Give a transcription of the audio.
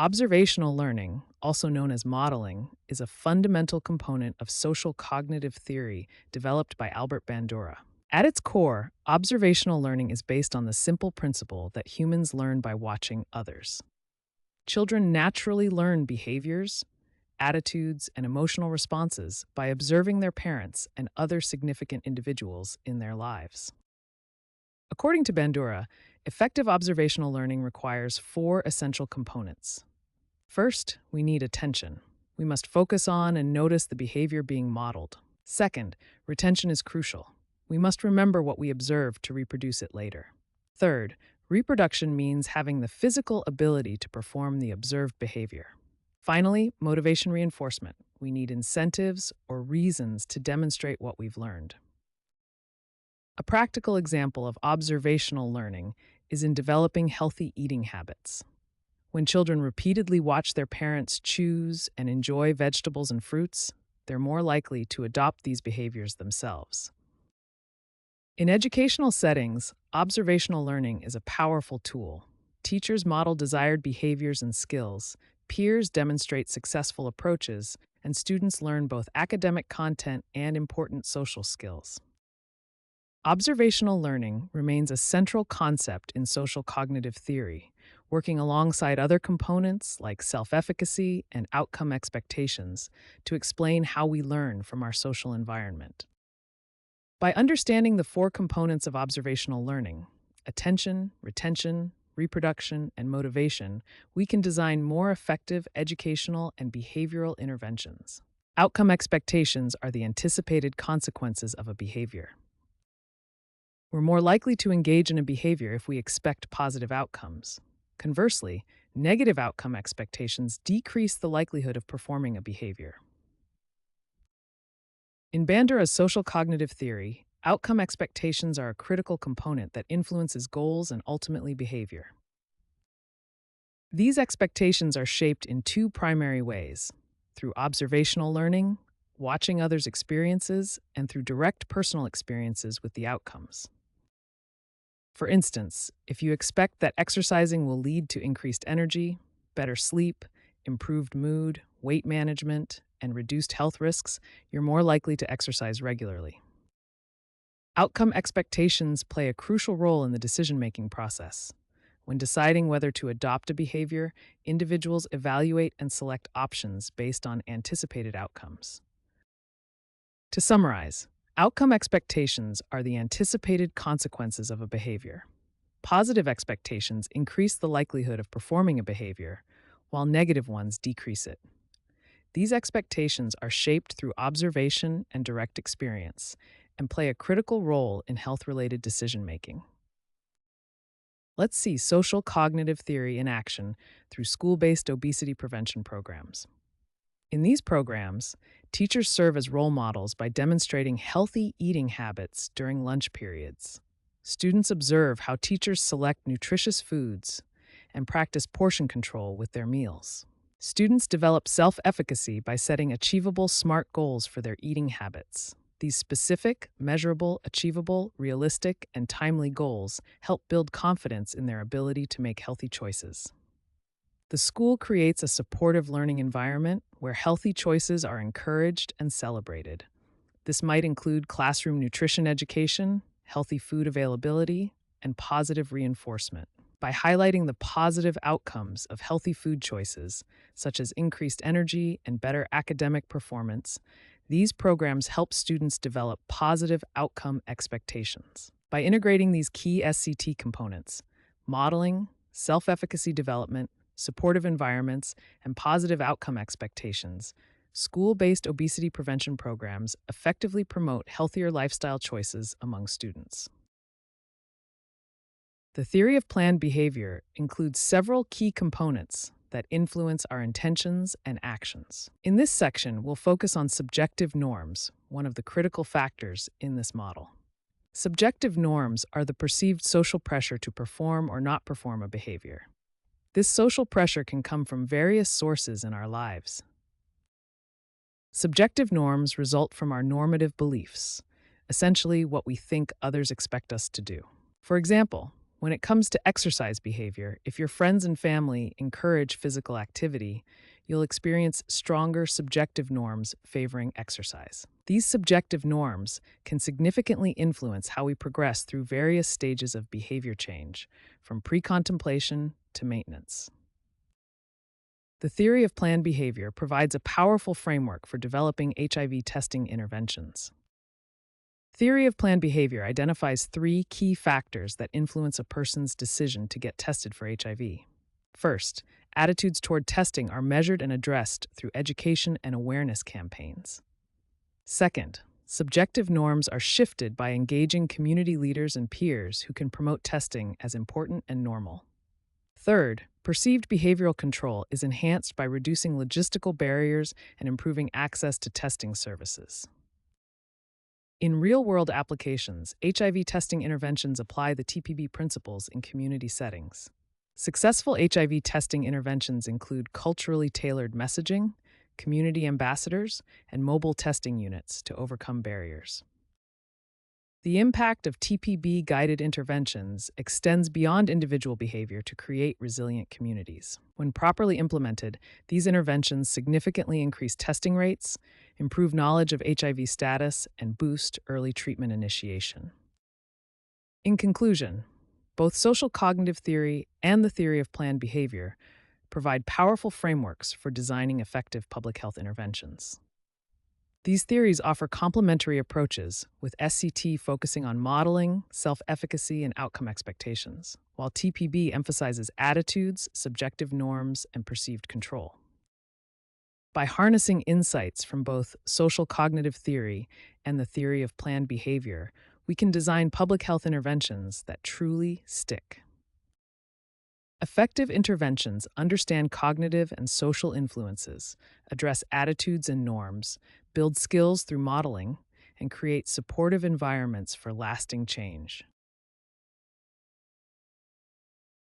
Observational learning, also known as modeling, is a fundamental component of social cognitive theory developed by Albert Bandura. At its core, observational learning is based on the simple principle that humans learn by watching others. Children naturally learn behaviors, attitudes, and emotional responses by observing their parents and other significant individuals in their lives. According to Bandura, effective observational learning requires four essential components. First, we need attention. We must focus on and notice the behavior being modeled. Second, retention is crucial. We must remember what we observed to reproduce it later. Third, reproduction means having the physical ability to perform the observed behavior. Finally, motivation reinforcement. We need incentives or reasons to demonstrate what we've learned. A practical example of observational learning is in developing healthy eating habits. When children repeatedly watch their parents choose and enjoy vegetables and fruits, they're more likely to adopt these behaviors themselves. In educational settings, observational learning is a powerful tool. Teachers model desired behaviors and skills, peers demonstrate successful approaches, and students learn both academic content and important social skills. Observational learning remains a central concept in social cognitive theory, working alongside other components like self-efficacy and outcome expectations to explain how we learn from our social environment. By understanding the four components of observational learning, attention, retention, reproduction, and motivation, we can design more effective educational and behavioral interventions. Outcome expectations are the anticipated consequences of a behavior. We're more likely to engage in a behavior if we expect positive outcomes. Conversely, negative outcome expectations decrease the likelihood of performing a behavior. In Bandura's social cognitive theory, outcome expectations are a critical component that influences goals and ultimately behavior. These expectations are shaped in two primary ways: through observational learning, watching others' experiences, and through direct personal experiences with the outcomes. For instance, if you expect that exercising will lead to increased energy, better sleep, improved mood, weight management, and reduced health risks, you're more likely to exercise regularly. Outcome expectations play a crucial role in the decision-making process. When deciding whether to adopt a behavior, individuals evaluate and select options based on anticipated outcomes. To summarize, outcome expectations are the anticipated consequences of a behavior. Positive expectations increase the likelihood of performing a behavior, while negative ones decrease it. These expectations are shaped through observation and direct experience and play a critical role in health-related decision-making. Let's see social cognitive theory in action through school-based obesity prevention programs. In these programs, teachers serve as role models by demonstrating healthy eating habits during lunch periods. Students observe how teachers select nutritious foods and practice portion control with their meals. Students develop self-efficacy by setting achievable, SMART goals for their eating habits. These specific, measurable, achievable, realistic, and timely goals help build confidence in their ability to make healthy choices. The school creates a supportive learning environment where healthy choices are encouraged and celebrated. This might include classroom nutrition education, healthy food availability, and positive reinforcement. By highlighting the positive outcomes of healthy food choices, such as increased energy and better academic performance, these programs help students develop positive outcome expectations. By integrating these key SCT components, modeling, self-efficacy development, supportive environments, and positive outcome expectations, school-based obesity prevention programs effectively promote healthier lifestyle choices among students. The theory of planned behavior includes several key components that influence our intentions and actions. In this section, we'll focus on subjective norms, one of the critical factors in this model. Subjective norms are the perceived social pressure to perform or not perform a behavior. This social pressure can come from various sources in our lives. Subjective norms result from our normative beliefs, essentially what we think others expect us to do. For example, When it comes to exercise behavior, if your friends and family encourage physical activity, you'll experience stronger subjective norms favoring exercise. These subjective norms can significantly influence how we progress through various stages of behavior change, from pre-contemplation to maintenance. The theory of planned behavior provides a powerful framework for developing HIV testing interventions. Theory of planned behavior identifies three key factors that influence a person's decision to get tested for HIV. First, attitudes toward testing are measured and addressed through education and awareness campaigns. Second, subjective norms are shifted by engaging community leaders and peers who can promote testing as important and normal. Third, perceived behavioral control is enhanced by reducing logistical barriers and improving access to testing services. In real-world applications, HIV testing interventions apply the TPB principles in community settings. Successful HIV testing interventions include culturally tailored messaging, community ambassadors, and mobile testing units to overcome barriers. The impact of TPB-guided interventions extends beyond individual behavior to create resilient communities. When properly implemented, these interventions significantly increase testing rates, improve knowledge of HIV status, and boost early treatment initiation. In conclusion, both social cognitive theory and the theory of planned behavior provide powerful frameworks for designing effective public health interventions. These theories offer complementary approaches, with SCT focusing on modeling, self-efficacy, and outcome expectations, while TPB emphasizes attitudes, subjective norms, and perceived control. By harnessing insights from both social cognitive theory and the theory of planned behavior, we can design public health interventions that truly stick. Effective interventions understand cognitive and social influences, address attitudes and norms, build skills through modeling, and create supportive environments for lasting change.